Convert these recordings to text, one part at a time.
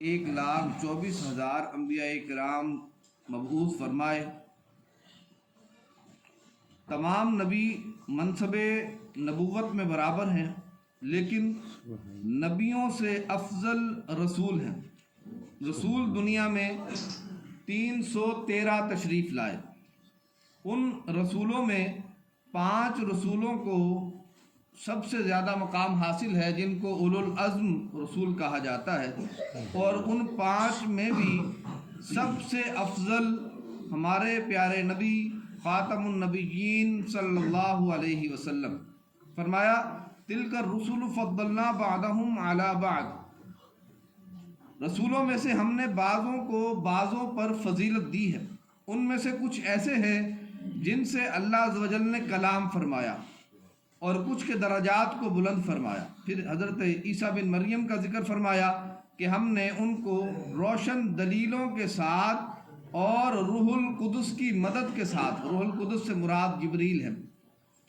1,24,000 انبیاء کرام مبعوث فرمائے۔ تمام نبی منصب نبوت میں برابر ہیں، لیکن نبیوں سے افضل رسول ہیں۔ رسول دنیا میں 313 تشریف لائے۔ ان رسولوں میں 5 رسولوں کو سب سے زیادہ مقام حاصل ہے، جن کو اولو العزم رسول کہا جاتا ہے، اور ان 5 میں بھی سب سے افضل ہمارے پیارے نبی خاتم النبیین صلی اللہ علیہ وسلم۔ فرمایا تلک الرسل فضلنا بعضهم علی بعض، رسولوں میں سے ہم نے بعضوں کو بعضوں پر فضیلت دی ہے۔ ان میں سے کچھ ایسے ہیں جن سے اللہ عز و جل نے کلام فرمایا، اور کچھ کے درجات کو بلند فرمایا۔ پھر حضرت عیسیٰ بن مریم کا ذکر فرمایا کہ ہم نے ان کو روشن دلیلوں کے ساتھ اور روح القدس کی مدد کے ساتھ، روح القدس سے مراد جبریل ہے،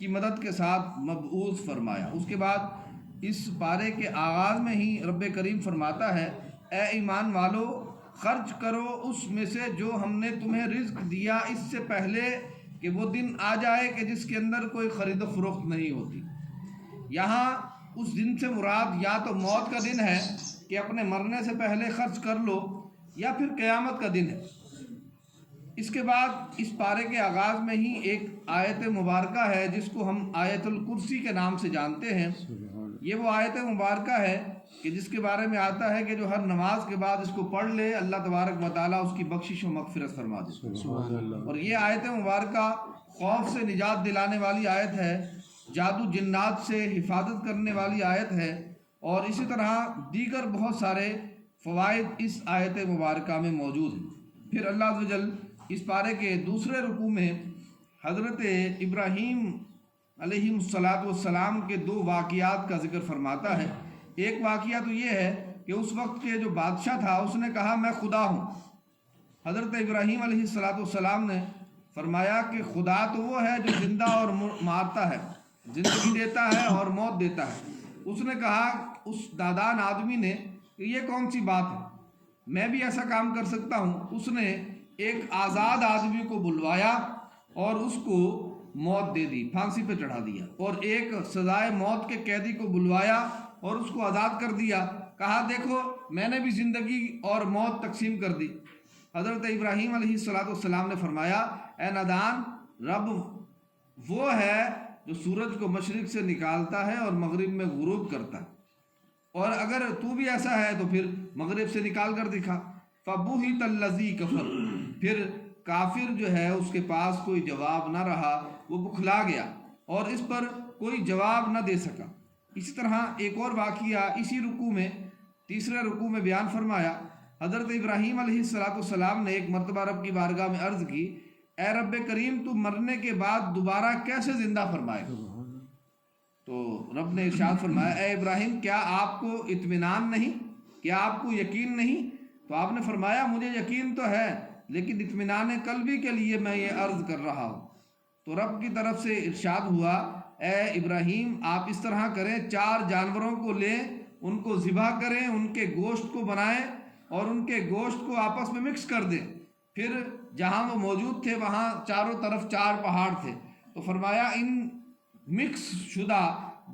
کی مدد کے ساتھ مبعوث فرمایا۔ اس کے بعد اس پارے کے آغاز میں ہی رب کریم فرماتا ہے، اے ایمان والو خرچ کرو اس میں سے جو ہم نے تمہیں رزق دیا، اس سے پہلے کہ وہ دن آ جائے کہ جس کے اندر کوئی خرید و فروخت نہیں ہوتی۔ یہاں اس دن سے مراد یا تو موت کا دن ہے کہ اپنے مرنے سے پہلے خرچ کر لو، یا پھر قیامت کا دن ہے۔ اس کے بعد اس پارے کے آغاز میں ہی ایک آیت مبارکہ ہے جس کو ہم آیت الکرسی کے نام سے جانتے ہیں۔ یہ وہ آیت مبارکہ ہے کہ جس کے بارے میں آتا ہے کہ جو ہر نماز کے بعد اس کو پڑھ لے، اللہ تبارک و تعالیٰ اس کی بخشش و مغفرت فرما دے۔ اور یہ آیت مبارکہ خوف سے نجات دلانے والی آیت ہے، جادو جنات سے حفاظت کرنے والی آیت ہے، اور اسی طرح دیگر بہت سارے فوائد اس آیت مبارکہ میں موجود ہیں۔ پھر اللہ عز و جل اس پارے کے دوسرے رکوع میں حضرت ابراہیم علیہ السلام کے 2 واقعات کا ذکر فرماتا ہے۔ ایک واقعہ تو یہ ہے کہ اس وقت کے جو بادشاہ تھا اس نے کہا میں خدا ہوں۔ حضرت ابراہیم علیہ السلام نے فرمایا کہ خدا تو وہ ہے جو زندہ اور مارتا ہے، زندگی دیتا ہے اور موت دیتا ہے۔ اس نے کہا اس نادان آدمی نے کہ یہ کون سی بات ہے، میں بھی ایسا کام کر سکتا ہوں۔ اس نے ایک آزاد آدمی کو بلوایا اور اس کو موت دے دی، پھانسی پہ چڑھا دیا، اور ایک سزائے موت کے قیدی کو بلوایا اور اس کو آزاد کر دیا۔ کہا دیکھو میں نے بھی زندگی اور موت تقسیم کر دی۔ حضرت ابراہیم علیہ السلام نے فرمایا اے نادان، رب وہ ہے جو سورج کو مشرق سے نکالتا ہے اور مغرب میں غروب کرتا ہے، اور اگر تو بھی ایسا ہے تو پھر مغرب سے نکال کر دکھا۔ فَبُهِتَ الَّذِي كَفَرَ، پھر کافر جو ہے اس کے پاس کوئی جواب نہ رہا، وہ بکھلا گیا اور اس پر کوئی جواب نہ دے سکا۔ اسی طرح ایک اور واقعہ اسی رکوع میں، تیسرے رکوع میں بیان فرمایا۔ حضرت ابراہیم علیہ السلام نے ایک مرتبہ رب کی بارگاہ میں عرض کی، اے رب کریم تو مرنے کے بعد دوبارہ کیسے زندہ فرمائے گا؟ تو رب نے ارشاد فرمایا اے ابراہیم کیا آپ کو اطمینان نہیں، کیا آپ کو یقین نہیں؟ تو آپ نے فرمایا مجھے یقین تو ہے، لیکن اطمینان قلبی کے لیے میں یہ عرض کر رہا ہوں۔ تو رب کی طرف سے ارشاد ہوا اے ابراہیم آپ اس طرح کریں، 4 جانوروں کو لیں، ان کو ذبح کریں، ان کے گوشت کو بنائیں اور ان کے گوشت کو آپس میں مکس کر دیں۔ پھر جہاں وہ موجود تھے وہاں چاروں طرف 4 پہاڑ تھے، تو فرمایا ان مکس شدہ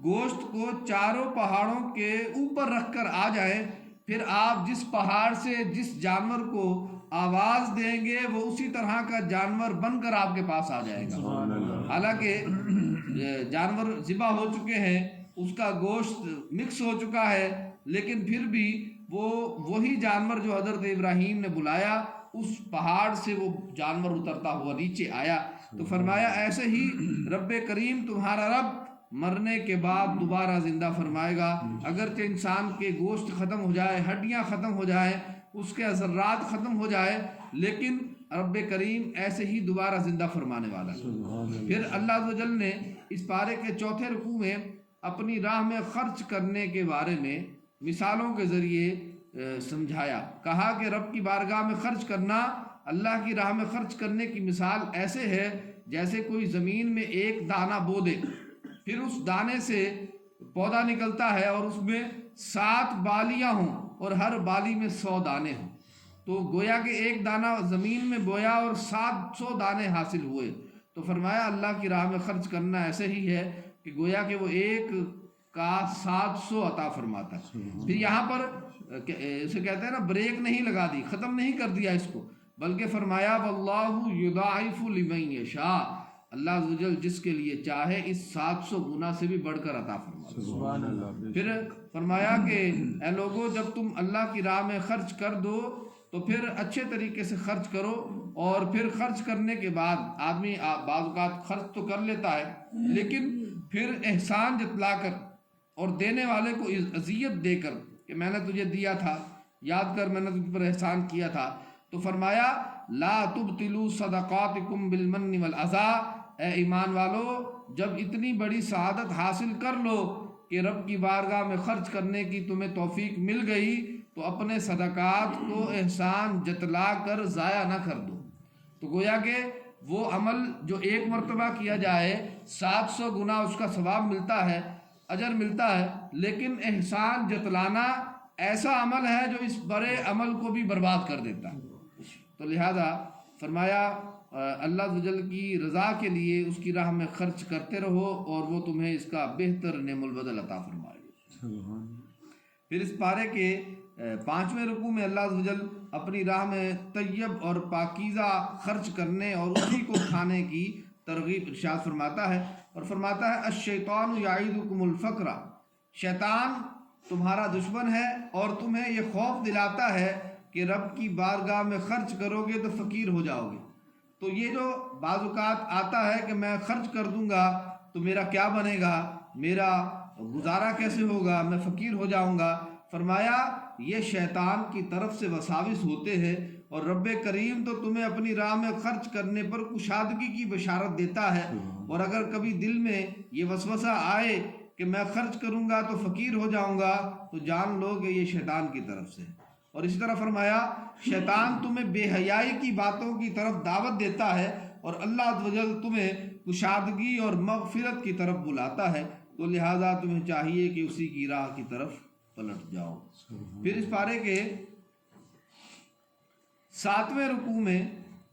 گوشت کو 4 پہاڑوں کے اوپر رکھ کر آ جائیں، پھر آپ جس پہاڑ سے جس جانور کو آواز دیں گے وہ اسی طرح کا جانور بن کر آپ کے پاس آ جائے گا۔ حالانکہ جانور ذبح ہو چکے ہیں، اس کا گوشت مکس ہو چکا ہے، لیکن پھر بھی وہ وہی جانور جو حضرت ابراہیم نے بلایا، اس پہاڑ سے وہ جانور اترتا ہوا نیچے آیا۔ تو فرمایا ایسے ہی رب کریم تمہارا رب مرنے کے بعد دوبارہ زندہ فرمائے گا۔ اگرچہ انسان کے گوشت ختم ہو جائے، ہڈیاں ختم ہو جائیں، اس کے ذرات ختم ہو جائے، لیکن رب کریم ایسے ہی دوبارہ زندہ فرمانے والا ہے۔ پھر اللہ عز و جل نے اس پارے کے چوتھے رکوع میں اپنی راہ میں خرچ کرنے کے بارے میں مثالوں کے ذریعے سمجھایا۔ کہا کہ رب کی بارگاہ میں خرچ کرنا، اللہ کی راہ میں خرچ کرنے کی مثال ایسے ہے جیسے کوئی زمین میں ایک دانہ بو دے، پھر اس دانے سے پودا نکلتا ہے اور اس میں 7 بالیاں ہوں، اور ہر بالی میں 100 دانے ہوں۔ تو گویا کہ ایک دانہ زمین میں بویا اور 700 دانے حاصل ہوئے۔ تو فرمایا اللہ کی راہ میں خرچ کرنا ایسے ہی ہے کہ گویا کہ وہ ایک کا 700 عطا فرماتا ہے۔ پھر یہاں پر اسے کہتے ہیں نا، بریک نہیں لگا دی، ختم نہیں کر دیا اس کو، بلکہ فرمایا واللہ یضاعف لمن یشاء، اللہ عز و جل جس کے لیے چاہے اس 700 گنا سے بھی بڑھ کر عطا فرماتا ہے۔ سبحان اللہ۔ پھر فرمایا کہ اے لوگوں، جب تم اللہ کی راہ میں خرچ کر دو تو پھر اچھے طریقے سے خرچ کرو، اور پھر خرچ کرنے کے بعد آدمی بعض اوقات خرچ تو کر لیتا ہے، لیکن پھر احسان جتلا کر اور دینے والے کو اذیت دے کر کہ میں نے تجھے دیا تھا، یاد کر میں نے تجھ پر احسان کیا تھا، تو فرمایا لا تبطلوا صدقاتکم بالمن والاذی، اے ایمان والو جب اتنی بڑی سعادت حاصل کر لو کہ رب کی بارگاہ میں خرچ کرنے کی تمہیں توفیق مل گئی، تو اپنے صدقات کو احسان جتلا کر ضائع نہ کر دو۔ تو گویا کہ وہ عمل جو ایک مرتبہ کیا جائے 700 گنا اس کا ثواب ملتا ہے، اجر ملتا ہے، لیکن احسان جتلانا ایسا عمل ہے جو اس بڑے عمل کو بھی برباد کر دیتا ہے۔ تو لہذا فرمایا اللہ عز و جل کی رضا کے لیے اس کی راہ میں خرچ کرتے رہو، اور وہ تمہیں اس کا بہتر نعم البدل عطا فرمائے گا۔ پھر اس پارے کے 5ویں رکوع میں اللہ عز و جل اپنی راہ میں طیب اور پاکیزہ خرچ کرنے اور اسی کو کھانے کی ترغیب ارشاد فرماتا ہے، اور فرماتا ہے الشیطان یعیدکم الفقر، شیطان تمہارا دشمن ہے اور تمہیں یہ خوف دلاتا ہے کہ رب کی بارگاہ میں خرچ کرو گے تو فقیر ہو جاؤ گے۔ تو یہ جو بعض اوقات آتا ہے کہ میں خرچ کر دوں گا تو میرا کیا بنے گا، میرا گزارا کیسے ہوگا، میں فقیر ہو جاؤں گا، فرمایا یہ شیطان کی طرف سے وساوس ہوتے ہیں، اور رب کریم تو تمہیں اپنی راہ میں خرچ کرنے پر کشادگی کی بشارت دیتا ہے، اور اگر کبھی دل میں یہ وسوسہ آئے کہ میں خرچ کروں گا تو فقیر ہو جاؤں گا، تو جان لو کہ یہ شیطان کی طرف سے۔ اور اسی طرح فرمایا شیطان تمہیں بے حیائی کی باتوں کی طرف دعوت دیتا ہے، اور اللہ عز و جل تمہیں کشادگی اور مغفرت کی طرف بلاتا ہے، تو لہٰذا تمہیں چاہیے کہ اسی کی راہ کی طرف پلٹ جاؤ۔ پھر اس پارے کے 7ویں رکوع میں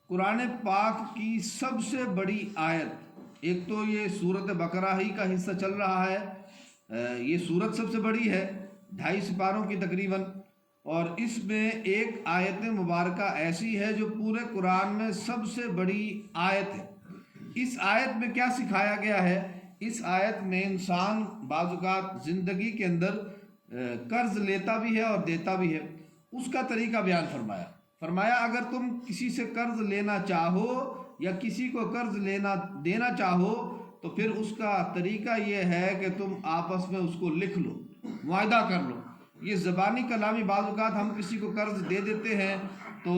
قرآن پاک کی سب سے بڑی آیت، ایک تو یہ سورۃ بقرہ ہی کا حصہ چل رہا ہے، یہ سورت سب سے بڑی ہے، 2.5 سپاروں کی تقریباً، اور اس میں ایک آیت مبارکہ ایسی ہے جو پورے قرآن میں سب سے بڑی آیت ہے۔ اس آیت میں کیا سکھایا گیا ہے؟ اس آیت میں انسان بعض اوقات زندگی کے اندر قرض لیتا بھی ہے اور دیتا بھی ہے، اس کا طریقہ بیان فرمایا اگر تم کسی سے قرض لینا چاہو یا کسی کو قرض دینا چاہو تو پھر اس کا طریقہ یہ ہے کہ تم آپس میں اس کو لکھ لو، معاہدہ کر لو۔ یہ زبانی کلامی بعض اوقات ہم کسی کو قرض دے دیتے ہیں تو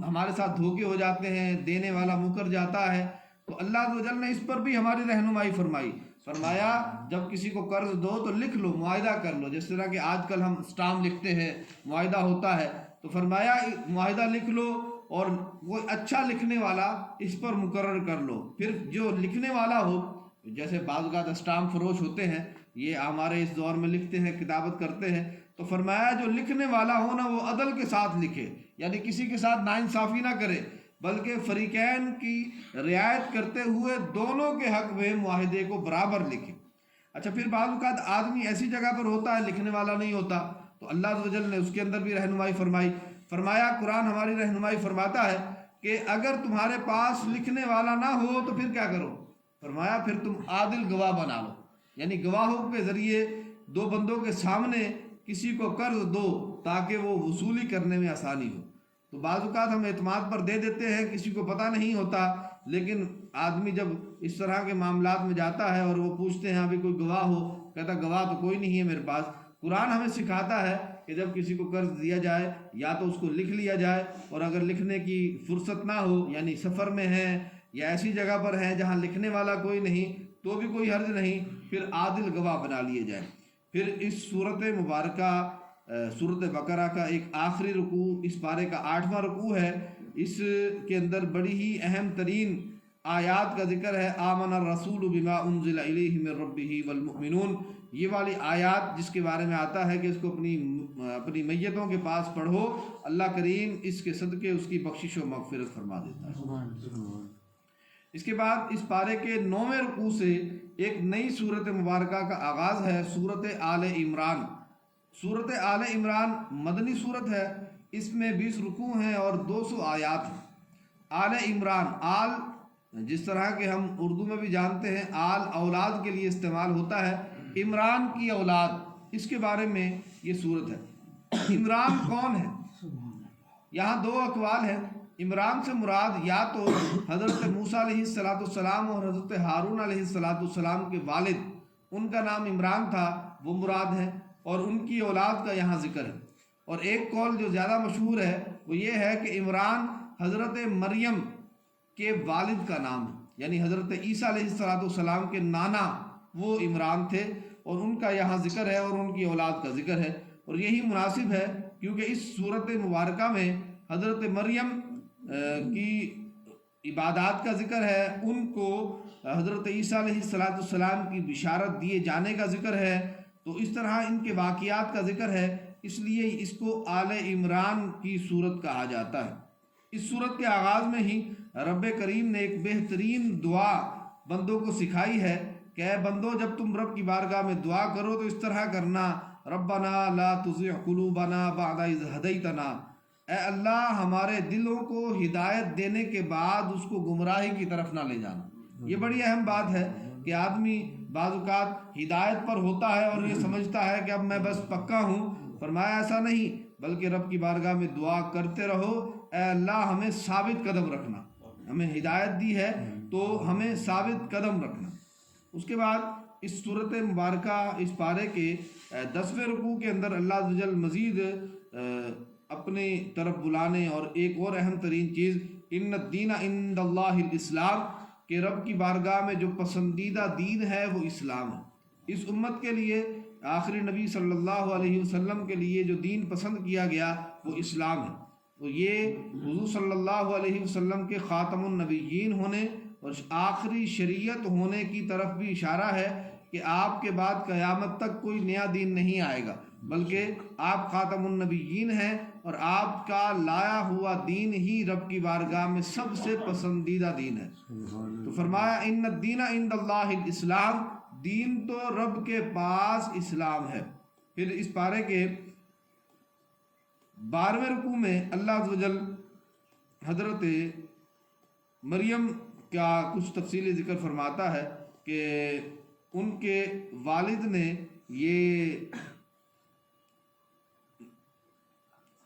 ہمارے ساتھ دھوکے ہو جاتے ہیں، دینے والا مکر جاتا ہے، تو اللہ عز و جل نے اس پر بھی ہماری رہنمائی فرمایا جب کسی کو قرض دو تو لکھ لو، معاہدہ کر لو، جس طرح کہ آج کل ہم اسٹامپ لکھتے ہیں، معاہدہ ہوتا ہے، تو فرمایا معاہدہ لکھ لو، اور وہ اچھا لکھنے والا اس پر مقرر کر لو۔ پھر جو لکھنے والا ہو، جیسے بعض اوقات اسٹامپ فروش ہوتے ہیں، یہ ہمارے اس دور میں لکھتے ہیں، کتابت کرتے ہیں، تو فرمایا جو لکھنے والا ہو نا وہ عدل کے ساتھ لکھے، یعنی کسی کے ساتھ ناانصافی نہ کرے، بلکہ فریقین کی رعایت کرتے ہوئے دونوں کے حق میں معاہدے کو برابر لکھے۔ اچھا، پھر بعض اوقات آدمی ایسی جگہ پر ہوتا ہے لکھنے والا نہیں ہوتا، تو اللہ عز و جل نے اس کے اندر بھی رہنمائی فرمایا قرآن ہماری رہنمائی فرماتا ہے کہ اگر تمہارے پاس لکھنے والا نہ ہو تو پھر کیا کرو؟ فرمایا پھر تم عادل گواہ بنا لو، یعنی گواہوں کے ذریعے 2 بندوں کے سامنے کسی کو قرض دو تاکہ وہ وصولی کرنے میں آسانی ہو۔ تو بعض اوقات ہم اعتماد پر دے دیتے ہیں، کسی کو پتہ نہیں ہوتا، لیکن آدمی جب اس طرح کے معاملات میں جاتا ہے اور وہ پوچھتے ہیں ابھی کوئی گواہ ہو، کہتا گواہ تو کوئی نہیں ہے میرے پاس۔ قرآن ہمیں سکھاتا ہے کہ جب کسی کو قرض دیا جائے یا تو اس کو لکھ لیا جائے، اور اگر لکھنے کی فرصت نہ ہو، یعنی سفر میں ہے یا ایسی جگہ پر ہے جہاں لکھنے والا کوئی نہیں، تو بھی کوئی حرج نہیں، پھر عادل گواہ بنا لیے جائیں۔ پھر اس صورت مبارکہ سورۃ بقرہ کا ایک آخری رکوع اس پارے کا 8واں رکوع ہے، اس کے اندر بڑی ہی اہم ترین آیات کا ذکر ہے۔ آمن الرسول بما انزل الیہ من ربہ والمؤمنون، یہ والی آیات جس کے بارے میں آتا ہے کہ اس کو اپنی میتوں کے پاس پڑھو، اللہ کریم اس کے صدقے اس کی بخشش و مغفرت فرما دیتا ہے۔ اس کے بعد اس پارے کے 9ویں رکوع سے ایک نئی صورت مبارکہ کا آغاز ہے، صورت آل عمران۔ صورت آل عمران مدنی صورت ہے، اس میں 20 رکوع ہیں اور 200 آیات ہیں۔ آل عمران، آل جس طرح کہ ہم اردو میں بھی جانتے ہیں آل اولاد کے لیے استعمال ہوتا ہے، عمران کی اولاد، اس کے بارے میں یہ صورت ہے۔ عمران کون ہے؟ یہاں 2 اقوال ہیں۔ عمران سے مراد یا تو حضرت موسیٰ علیہ السلام اور حضرت ہارون علیہ السلام کے والد، ان کا نام عمران تھا، وہ مراد ہے اور ان کی اولاد کا یہاں ذکر ہے۔ اور ایک قول جو زیادہ مشہور ہے وہ یہ ہے کہ عمران حضرت مریم کے والد کا نام ہے، یعنی حضرت عیسیٰ علیہ السلام کے نانا وہ عمران تھے اور ان کا یہاں ذکر ہے اور ان کی اولاد کا ذکر ہے، اور یہی مناسب ہے کیونکہ اس صورت مبارکہ میں حضرت مریم کی عبادات کا ذکر ہے، ان کو حضرت عیسیٰ علیہ السلام کی بشارت دیے جانے کا ذکر ہے، تو اس طرح ان کے واقعات کا ذکر ہے، اس لیے اس کو آل عمران کی صورت کہا جاتا ہے۔ اس صورت کے آغاز میں ہی رب کریم نے ایک بہترین دعا بندوں کو سکھائی ہے کہ اے بندو، جب تم رب کی بارگاہ میں دعا کرو تو اس طرح کرنا، ربنا لا تزغ قلوبنا بعد اذ ہدیتنا، اے اللہ ہمارے دلوں کو ہدایت دینے کے بعد اس کو گمراہی کی طرف نہ لے جانا۔ یہ بڑی اہم بات ہے کہ آدمی بعض اوقات ہدایت پر ہوتا ہے اور یہ سمجھتا ہے کہ اب میں بس پکا ہوں۔ فرمایا ایسا نہیں، بلکہ رب کی بارگاہ میں دعا کرتے رہو، اے اللہ ہمیں ثابت قدم رکھنا، ہمیں ہدایت دی ہے تو ہمیں ثابت قدم رکھنا۔ اس کے بعد اس صورت مبارکہ اس پارے کے 10ویں رکوع کے اندر اللہ عز و جل مزید اپنے طرف بلانے اور ایک اور اہم ترین چیز ان الدین عند اللہ الاسلام، کہ رب کی بارگاہ میں جو پسندیدہ دین ہے وہ اسلام ہے۔ اس امت کے لیے، آخری نبی صلی اللہ علیہ وسلم کے لیے جو دین پسند کیا گیا وہ اسلام ہے، تو یہ حضور صلی اللہ علیہ وسلم کے خاتم النبیین ہونے اور آخری شریعت ہونے کی طرف بھی اشارہ ہے کہ آپ کے بعد قیامت تک کوئی نیا دین نہیں آئے گا، بلکہ آپ خاتم النبیین ہیں اور آپ کا لایا ہوا دین ہی رب کی بارگاہ میں سب سے پسندیدہ دین ہے۔ تو فرمایا ان الدین عند اللہ الاسلام، دین تو رب کے پاس اسلام ہے۔ پھر اس پارے کے 12ویں رکوع میں اللہ عز و جل حضرت مریم کا کچھ تفصیلی ذکر فرماتا ہے کہ ان کے والد نے یہ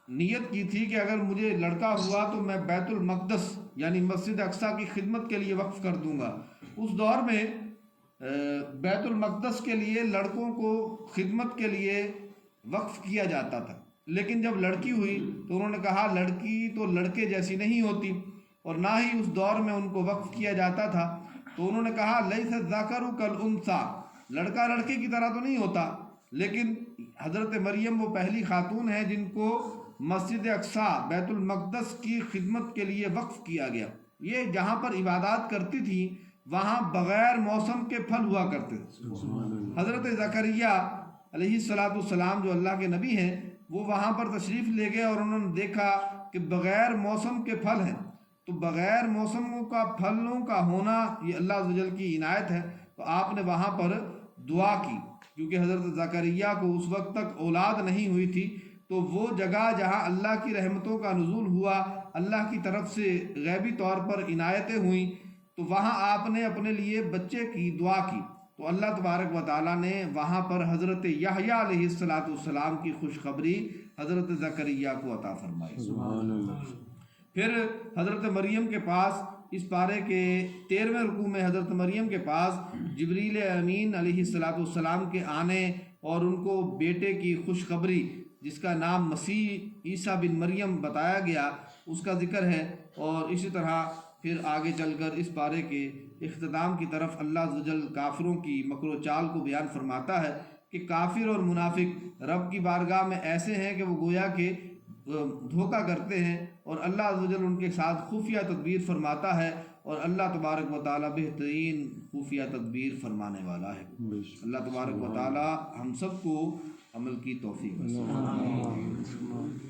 نیت کی تھی کہ اگر مجھے لڑکا ہوا تو میں بیت المقدس یعنی مسجد اقصیٰ کی خدمت کے لیے وقف کر دوں گا۔ اس دور میں بیت المقدس کے لیے لڑکوں کو خدمت کے لیے وقف کیا جاتا تھا، لیکن جب لڑکی ہوئی تو انہوں نے کہا لڑکی تو لڑکے جیسی نہیں ہوتی، اور نہ ہی اس دور میں ان کو وقف کیا جاتا تھا، تو انہوں نے کہا لیس الذکر کالانثی، لڑکا لڑکے کی طرح تو نہیں ہوتا، لیکن حضرت مریم وہ پہلی خاتون ہے جن کو مسجد اقصیٰ بیت المقدس کی خدمت کے لیے وقف کیا گیا۔ یہ جہاں پر عبادات کرتی تھی وہاں بغیر موسم کے پھل ہوا کرتے تھے۔ حضرت زکریا علیہ السلام جو اللہ کے نبی ہیں وہ وہاں پر تشریف لے گئے اور انہوں نے دیکھا کہ بغیر موسم کے پھل ہیں، تو بغیر موسموں کا پھلوں کا ہونا یہ اللہ عز و جل کی عنایت ہے۔ تو آپ نے وہاں پر دعا کی، کیونکہ حضرت زکریا کو اس وقت تک اولاد نہیں ہوئی تھی، تو وہ جگہ جہاں اللہ کی رحمتوں کا نزول ہوا، اللہ کی طرف سے غیبی طور پر عنایتیں ہوئیں، تو وہاں آپ نے اپنے لیے بچے کی دعا کی، تو اللہ تبارک و تعالیٰ نے وہاں پر حضرت یحییٰ علیہ السلام کی خوشخبری حضرت زکریا کو عطا فرمائی۔ سبحان اللہ۔ پھر حضرت مریم کے پاس اس پارے کے 13ویں رکوع میں حضرت مریم کے پاس جبریل امین علیہ السلام کے آنے اور ان کو بیٹے کی خوشخبری جس کا نام مسیح عیسیٰ بن مریم بتایا گیا اس کا ذکر ہے، اور اسی طرح پھر آگے چل کر اس پارے کے اختتام کی طرف اللہ عز و جل کافروں کی مکر و چال کو بیان فرماتا ہے کہ کافر اور منافق رب کی بارگاہ میں ایسے ہیں کہ وہ گویا کہ دھوکہ کرتے ہیں، اور اللہ عز و جل ان کے ساتھ خفیہ تدبیر فرماتا ہے، اور اللہ تبارک و تعالیٰ بہترین خفیہ تدبیر فرمانے والا ہے۔ اللہ تبارک و تعالی ہم سب کو عمل کی توفیق نصیب فرمائے۔